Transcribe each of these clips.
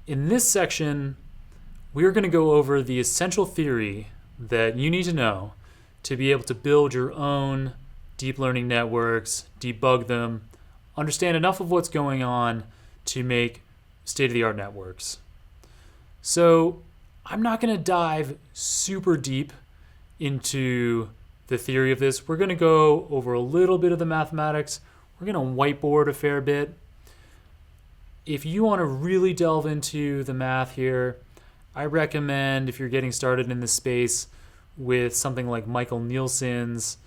In this section, we're going to go over the essential theory that you need to know to be able to build your own deep learning networks, debug them, understand enough of what's going on to make state-of-the-art networks. So I'm not going to dive super deep into the theory of this. We're going to go over a little bit of the mathematics. We're going to whiteboard a fair bit. If you want to really delve into the math here, I recommend, if you're getting started in this space, with something like Michael Nielsen's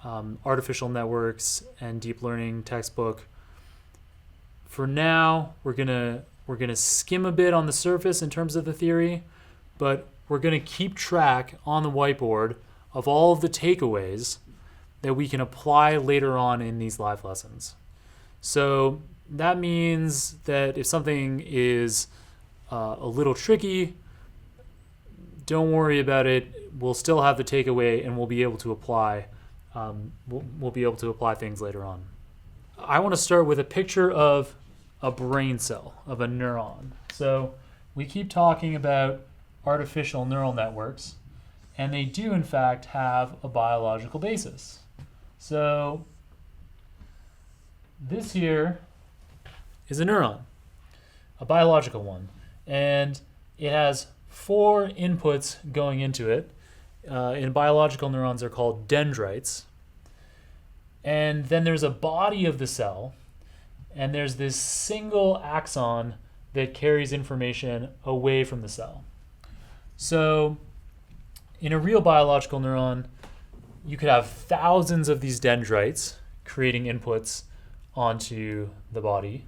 Artificial Networks and Deep Learning textbook. For now, we're gonna skim a bit on the surface in terms of the theory, but we're gonna keep track on the whiteboard of all of the takeaways that we can apply later on in these live lessons. So that means that if something is a little tricky, don't worry about it. We'll still have the takeaway, and we'll be able to apply. We'll be able to apply things later on. I want to start with a picture of a brain cell, of a neuron. So we keep talking about artificial neural networks, and they do in fact have a biological basis. So this here is a neuron, a biological one, and it has 4 inputs going into it. In biological neurons, they're called dendrites. And then there's a body of the cell, and there's this single axon that carries information away from the cell. So in a real biological neuron, you could have thousands of these dendrites creating inputs onto the body.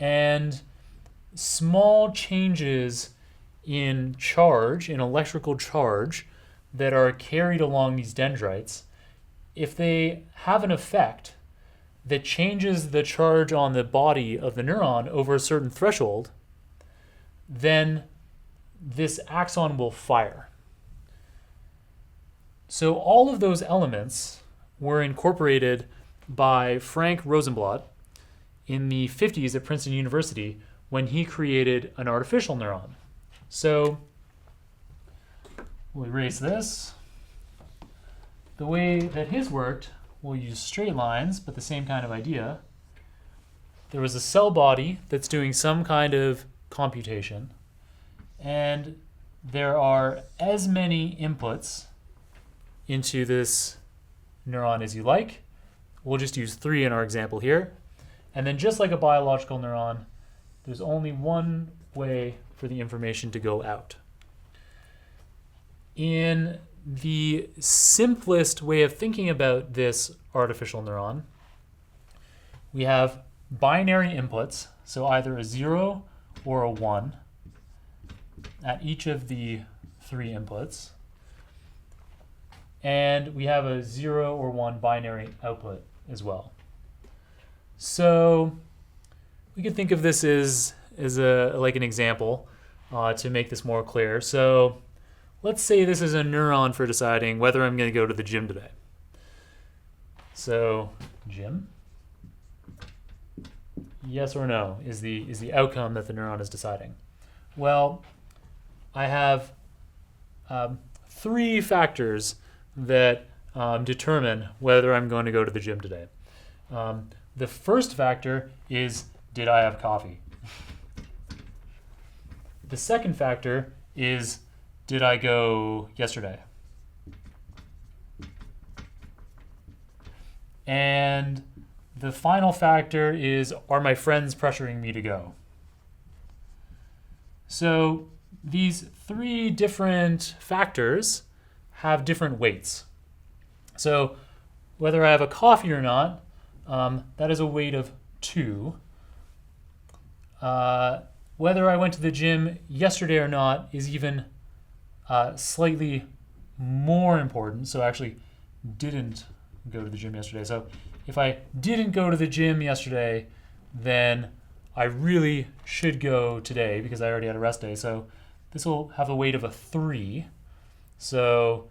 And small changes in charge, in electrical charge, that are carried along these dendrites, if they have an effect that changes the charge on the body of the neuron over a certain threshold, then this axon will fire. So all of those elements were incorporated by Frank Rosenblatt in the 50s at Princeton University when he created an artificial neuron. So we'll erase this. The way that his worked, we'll use straight lines, but the same kind of idea. There was a cell body that's doing some kind of computation, and there are as many inputs into this neuron as you like. We'll just use 3 in our example here. And then just like a biological neuron, there's only one way for the information to go out. In the simplest way of thinking about this artificial neuron, we have binary inputs, so either a 0 or a 1 at each of the 3 inputs. And we have a 0 or 1 binary output as well. So we could think of this as like an example to make this more clear. So let's say this is a neuron for deciding whether I'm going to go to the gym today. So gym, yes or no, is the outcome that the neuron is deciding. Well, I have 3 factors that determine whether I'm going to go to the gym today. The first factor is, did I have coffee? The second factor is, did I go yesterday? And the final factor is, are my friends pressuring me to go? So these 3 different factors have different weights. So whether I have a coffee or not, that is a weight of 2. Whether I went to the gym yesterday or not is even slightly more important. So I actually didn't go to the gym yesterday. So if I didn't go to the gym yesterday, then I really should go today because I already had a rest day. So this will have a weight of a 3. So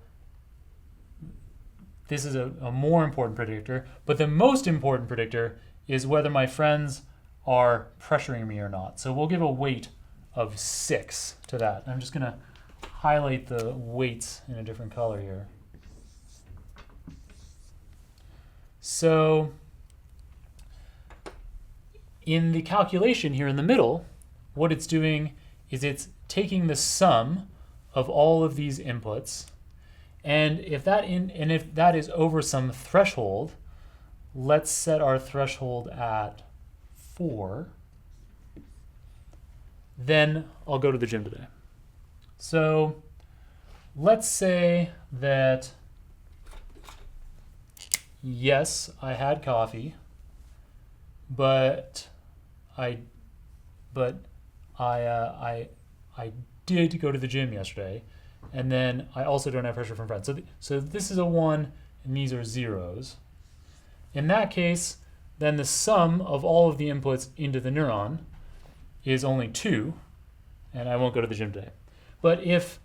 this is a more important predictor. But the most important predictor is whether my friends are pressuring me or not. So we'll give a weight of 6 to that. I'm just going to highlight the weights in a different color here. So in the calculation here in the middle, what it's doing is it's taking the sum of all of these inputs, and if that is over some threshold, let's set our threshold at 4, then I'll go to the gym today. So let's say that yes, I had coffee, but I did go to the gym yesterday, and then I also don't have pressure from friends. So this is a 1, and these are zeros. In that case, then the sum of all of the inputs into the neuron is only 2, and I won't go to the gym today. But if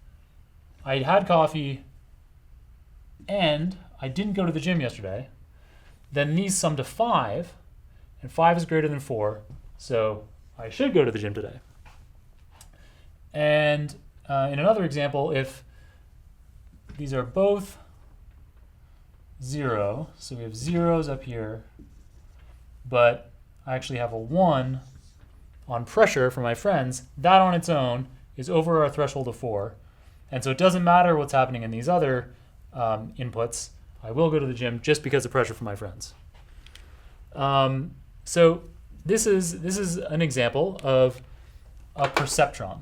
I had coffee and I didn't go to the gym yesterday, then these sum to 5, and 5 is greater than 4, so I should go to the gym today. And in another example, if these are both 0, so we have zeros up here, but I actually have a 1 on pressure for my friends, that on its own is over our threshold of 4. And so it doesn't matter what's happening in these other inputs. I will go to the gym just because of pressure from my friends. So this is an example of a perceptron.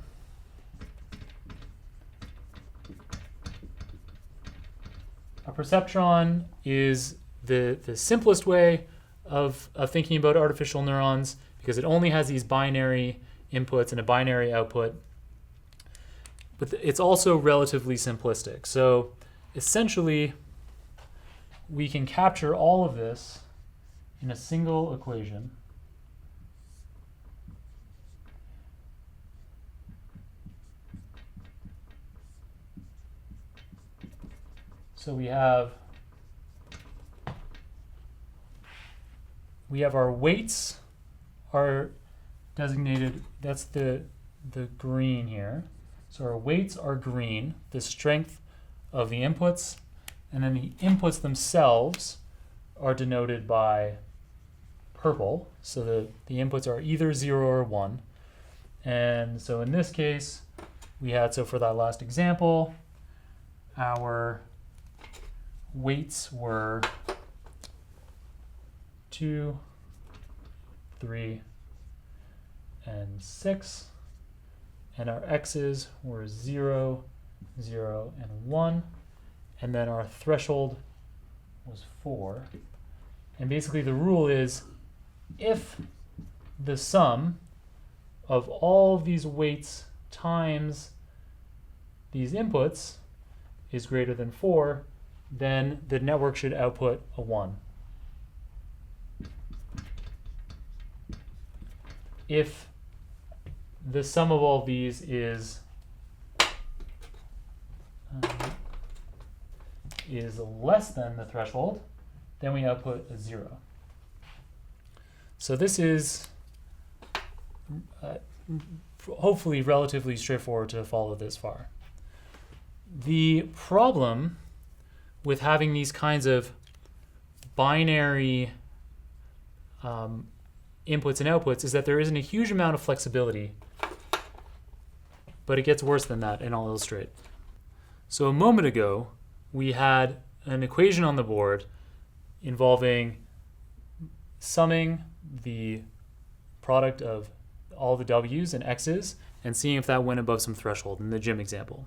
A perceptron is the simplest way of thinking about artificial neurons because it only has these binary inputs and a binary output. But it's also relatively simplistic. So essentially, we can capture all of this in a single equation. So we have our weights are designated, that's the green here. So our weights are green, the strength of the inputs, and then the inputs themselves are denoted by purple. So the inputs are either 0 or 1. And so in this case, we had, so for that last example, our weights were 2, 3, and 6. And our x's were 0, 0, and 1. And then our threshold was 4. And basically the rule is if the sum of all of these weights times these inputs is greater than 4, then the network should output a 1. If the sum of all these is less than the threshold, then we output a 0. So this is hopefully relatively straightforward to follow this far. The problem with having these kinds of binary inputs and outputs is that there isn't a huge amount of flexibility, but it gets worse than that, and I'll illustrate. So a moment ago, we had an equation on the board involving summing the product of all the w's and x's and seeing if that went above some threshold in the gym example.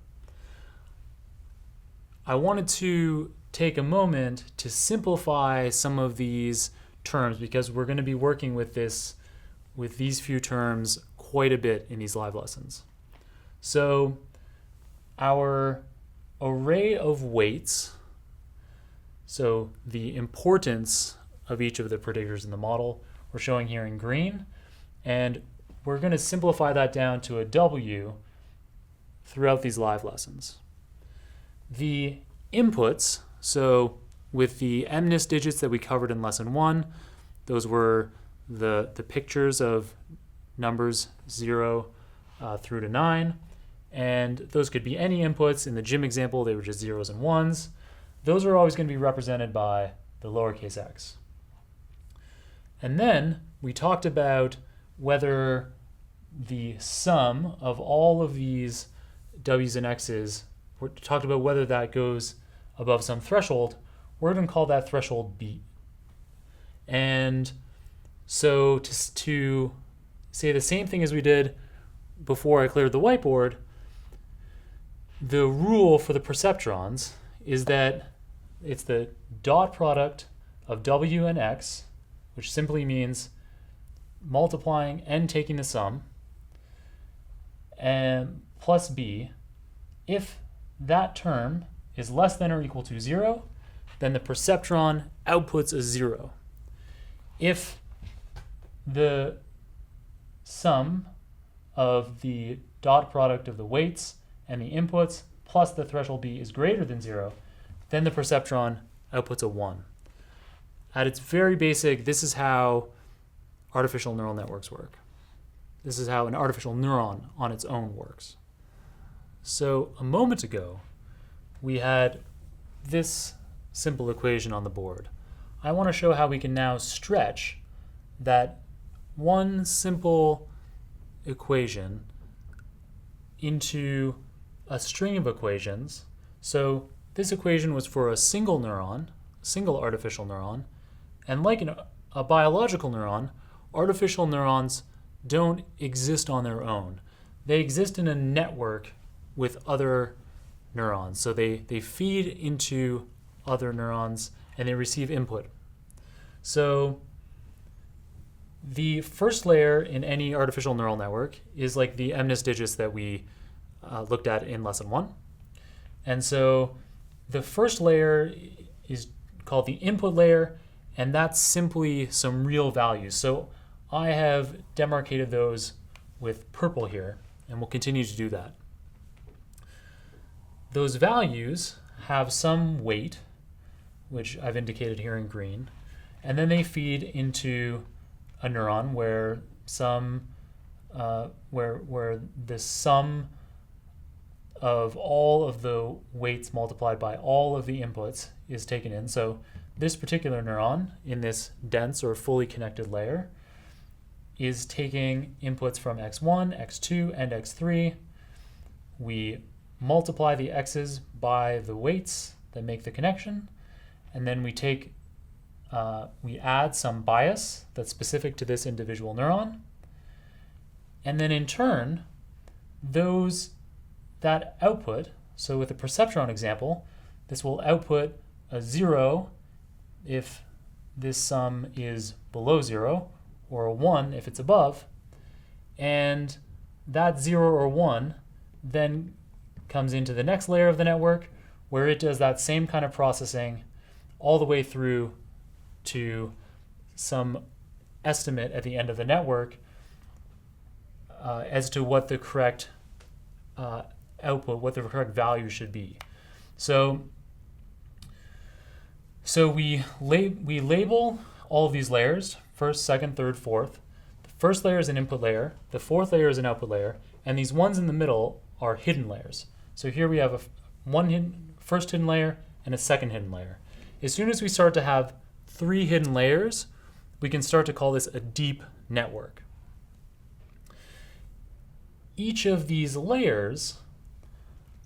I wanted to take a moment to simplify some of these terms because we're going to be working with these few terms quite a bit in these live lessons. So our array of weights, so the importance of each of the predictors in the model, we're showing here in green, and we're going to simplify that down to a W throughout these live lessons. The inputs, so with the MNIST digits that we covered in lesson 1, those were the pictures of numbers 0 through to 9. And those could be any inputs. In the gym example, they were just zeros and ones. Those are always going to be represented by the lowercase x. And then we talked about whether the sum of all of these w's and x's, we talked about whether that goes above some threshold. We're going to call that threshold b. And so to say the same thing as we did before I cleared the whiteboard, the rule for the perceptrons is that it's the dot product of w and x, which simply means multiplying and taking the sum, and plus b. If that term is less than or equal to 0, then the perceptron outputs a 0. If the sum of the dot product of the weights and the inputs plus the threshold b is greater than 0, then the perceptron outputs a 1. At its very basic, this is how artificial neural networks work. This is how an artificial neuron on its own works. So a moment ago, we had this simple equation on the board. I want to show how we can now stretch that one simple equation into a string of equations. So this equation was for a single neuron, single artificial neuron, and like a biological neuron, artificial neurons don't exist on their own. They exist in a network with other neurons. So they feed into other neurons and they receive input. So the first layer in any artificial neural network is like the MNIST digits that we looked at in lesson 1. And so the first layer is called the input layer, and that's simply some real values. So I have demarcated those with purple here, and we'll continue to do that. Those values have some weight, which I've indicated here in green, and then they feed into a neuron where where the sum of all of the weights multiplied by all of the inputs is taken in. So this particular neuron in this dense or fully connected layer is taking inputs from x1, x2, and x3. We multiply the x's by the weights that make the connection, and then we add some bias that's specific to this individual neuron. And then in turn, that output, so with the perceptron example, this will output a 0 if this sum is below 0, or a 1 if it's above. And that 0 or 1 then comes into the next layer of the network, where it does that same kind of processing all the way through to some estimate at the end of the network as to what the correct output, what the correct value should be. So we label all of these layers, first, second, third, fourth. The first layer is an input layer, the fourth layer is an output layer, and these ones in the middle are hidden layers. So here we have first hidden layer and a second hidden layer. As soon as we start to have 3 hidden layers, we can start to call this a deep network. Each of these layers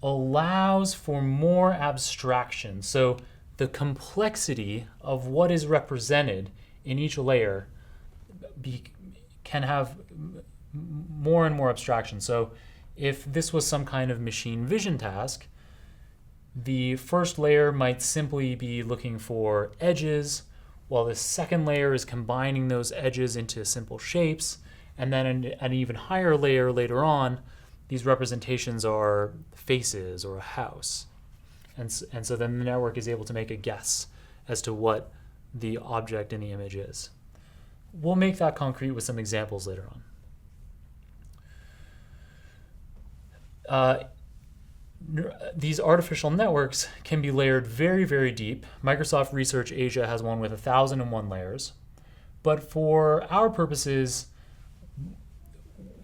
allows for more abstraction. So the complexity of what is represented in each layer can have more and more abstraction. So if this was some kind of machine vision task, the first layer might simply be looking for edges, while the second layer is combining those edges into simple shapes. And then an even higher layer later on, these representations are faces or a house. And so then the network is able to make a guess as to what the object in the image is. We'll make that concrete with some examples later on. These artificial networks can be layered very, very deep. Microsoft Research Asia has one with 1,001 layers. But for our purposes,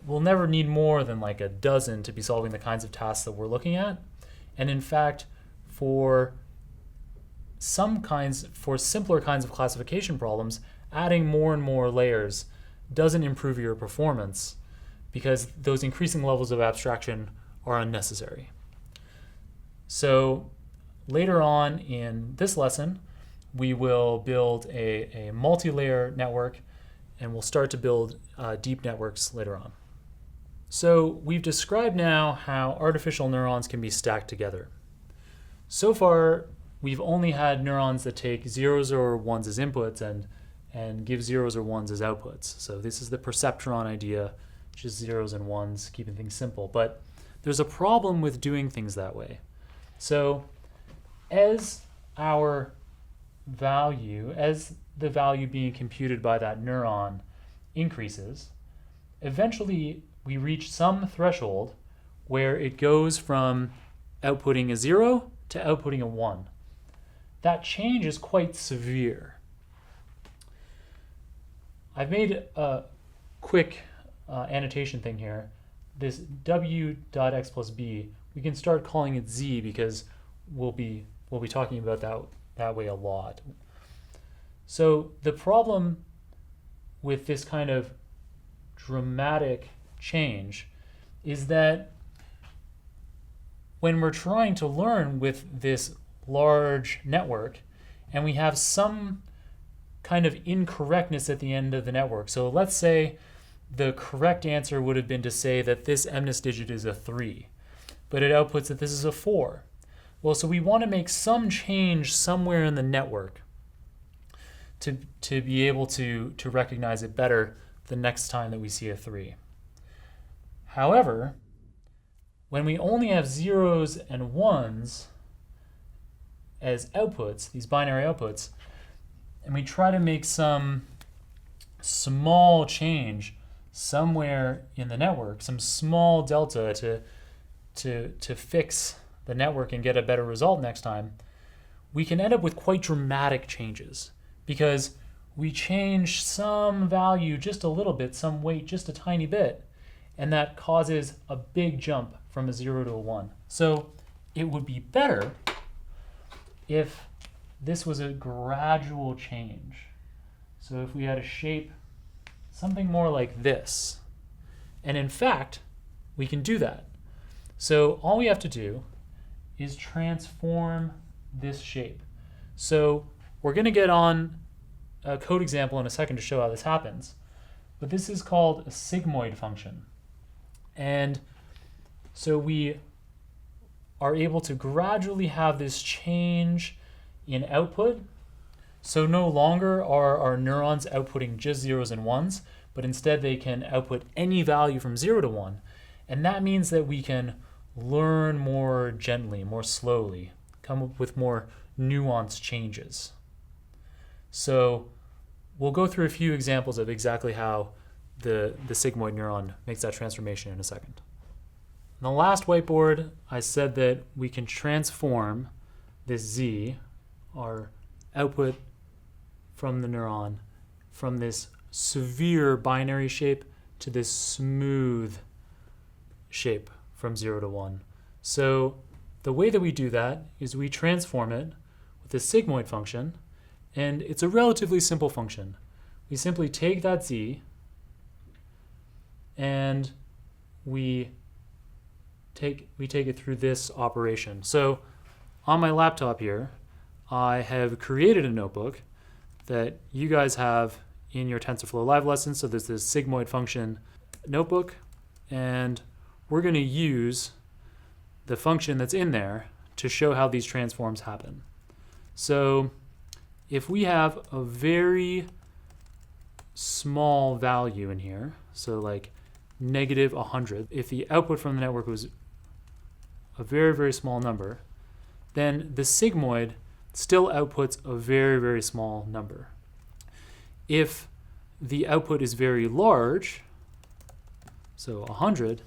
we'll never need more than like a dozen to be solving the kinds of tasks that we're looking at. And in fact, for simpler kinds of classification problems, adding more and more layers doesn't improve your performance because those increasing levels of abstraction are unnecessary. So later on in this lesson, we will build a multi-layer network, and we'll start to build deep networks later on. So we've described now how artificial neurons can be stacked together. So far, we've only had neurons that take zeros or ones as inputs and give zeros or ones as outputs. So this is the perceptron idea, just zeros and ones, keeping things simple. But there's a problem with doing things that way. So as the value being computed by that neuron increases, eventually we reach some threshold where it goes from outputting a 0 to outputting a 1. That change is quite severe. I've made a quick annotation thing here. This w.x plus b, we can start calling it z because we'll be talking about that way a lot. So the problem with this kind of dramatic change is that when we're trying to learn with this large network and we have some kind of incorrectness at the end of the network. So let's say the correct answer would have been to say that this MNIST digit is a 3, but it outputs that this is a 4. Well, so we want to make some change somewhere in the network to be able to recognize it better the next time that we see a 3. However, when we only have zeros and ones as outputs, these binary outputs, and we try to make some small change somewhere in the network, some small delta to fix the network and get a better result next time, we can end up with quite dramatic changes because we change some value just a little bit, some weight just a tiny bit, and that causes a big jump from a 0 to a 1. So it would be better if this was a gradual change. So if we had a shape something more like this, and in fact, we can do that. So all we have to do is transform this shape. So we're going to get on a code example in a second to show how this happens, but this is called a sigmoid function. And so we are able to gradually have this change in output. So no longer are our neurons outputting just zeros and ones, but instead they can output any value from 0 to 1. And that means that we can learn more gently, more slowly, come up with more nuanced changes. So we'll go through a few examples of exactly how the sigmoid neuron makes that transformation in a second. On the last whiteboard, I said that we can transform this z, our output from the neuron, from this severe binary shape to this smooth shape from 0 to 1. So the way that we do that is we transform it with the sigmoid function, and it's a relatively simple function. We simply take that z and we take it through this operation. So on my laptop here, I have created a notebook that you guys have in your TensorFlow Live lesson. So there's this sigmoid function notebook, and we're going to use the function that's in there to show how these transforms happen. So if we have a very small value in here, so like negative 100, if the output from the network was a very, very small number, then the sigmoid still outputs a very, very small number. If the output is very large, so 100,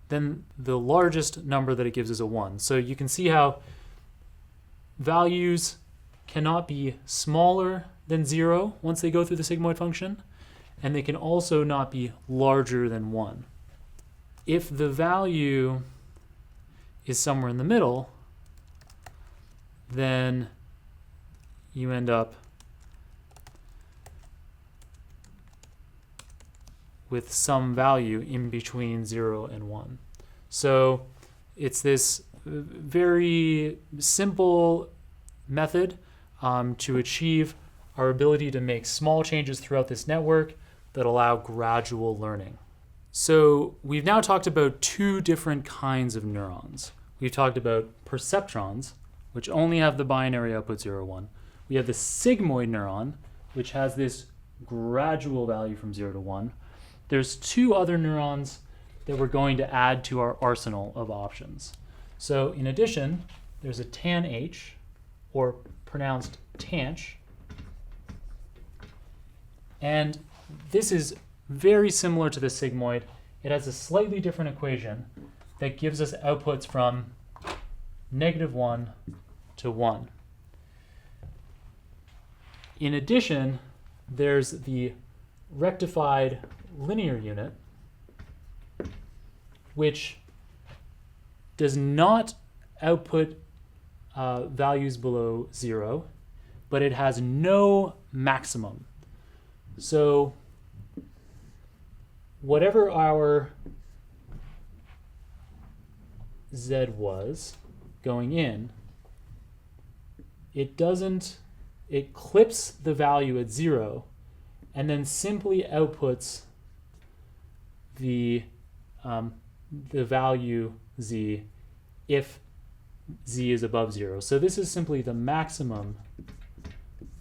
then the largest number that it gives is a 1. So you can see how values cannot be smaller than 0 once they go through the sigmoid function, and they can also not be larger than 1. if the value is somewhere in the middle, then you end up with some value in between 0 and 1. So it's this very simple method to achieve our ability to make small changes throughout this network that allow gradual learning. So we've now talked about two different kinds of neurons. We've talked about perceptrons, which only have the binary output 0, 1. We have the sigmoid neuron, which has this gradual value from 0 to 1. There's two other neurons that we're going to add to our arsenal of options. So in addition, there's a tanh, or pronounced tanch. And this is very similar to the sigmoid. It has a slightly different equation that gives us outputs from -1 to 1. In addition, there's the rectified linear unit, which does not output values below 0, but it has no maximum. So whatever our z was going in, it clips the value at 0 and then simply outputs the value z if z is above 0. So this is simply the maximum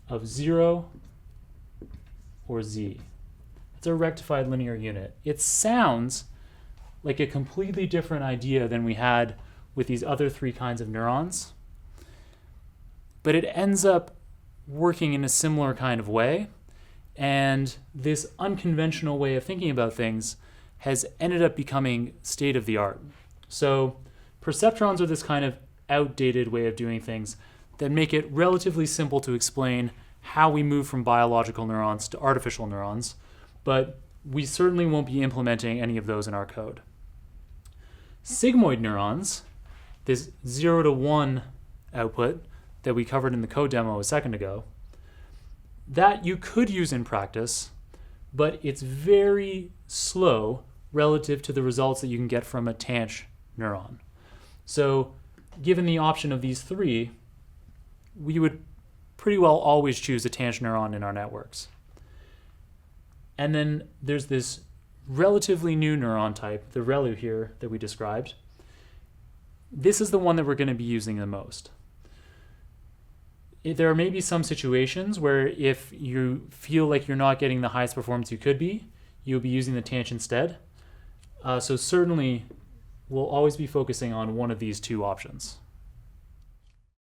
of 0 or z. It's a rectified linear unit. It sounds like a completely different idea than we had with these other three kinds of neurons, but it ends up working in a similar kind of way. And this unconventional way of thinking about things has ended up becoming state of the art. So perceptrons are this kind of outdated way of doing things that make it relatively simple to explain how we move from biological neurons to artificial neurons, but we certainly won't be implementing any of those in our code. Sigmoid neurons, this 0 to 1 output that we covered in the code demo a second ago, that you could use in practice, but it's very slow relative to the results that you can get from a tanh neuron. So given the option of these three, we would pretty well always choose a tanh neuron in our networks. And then there's this relatively new neuron type, the ReLU here that we described. This is the one that we're going to be using the most. There may be some situations where if you feel like you're not getting the highest performance you could be, you'll be using the tanh instead. So certainly we'll always be focusing on one of these two options.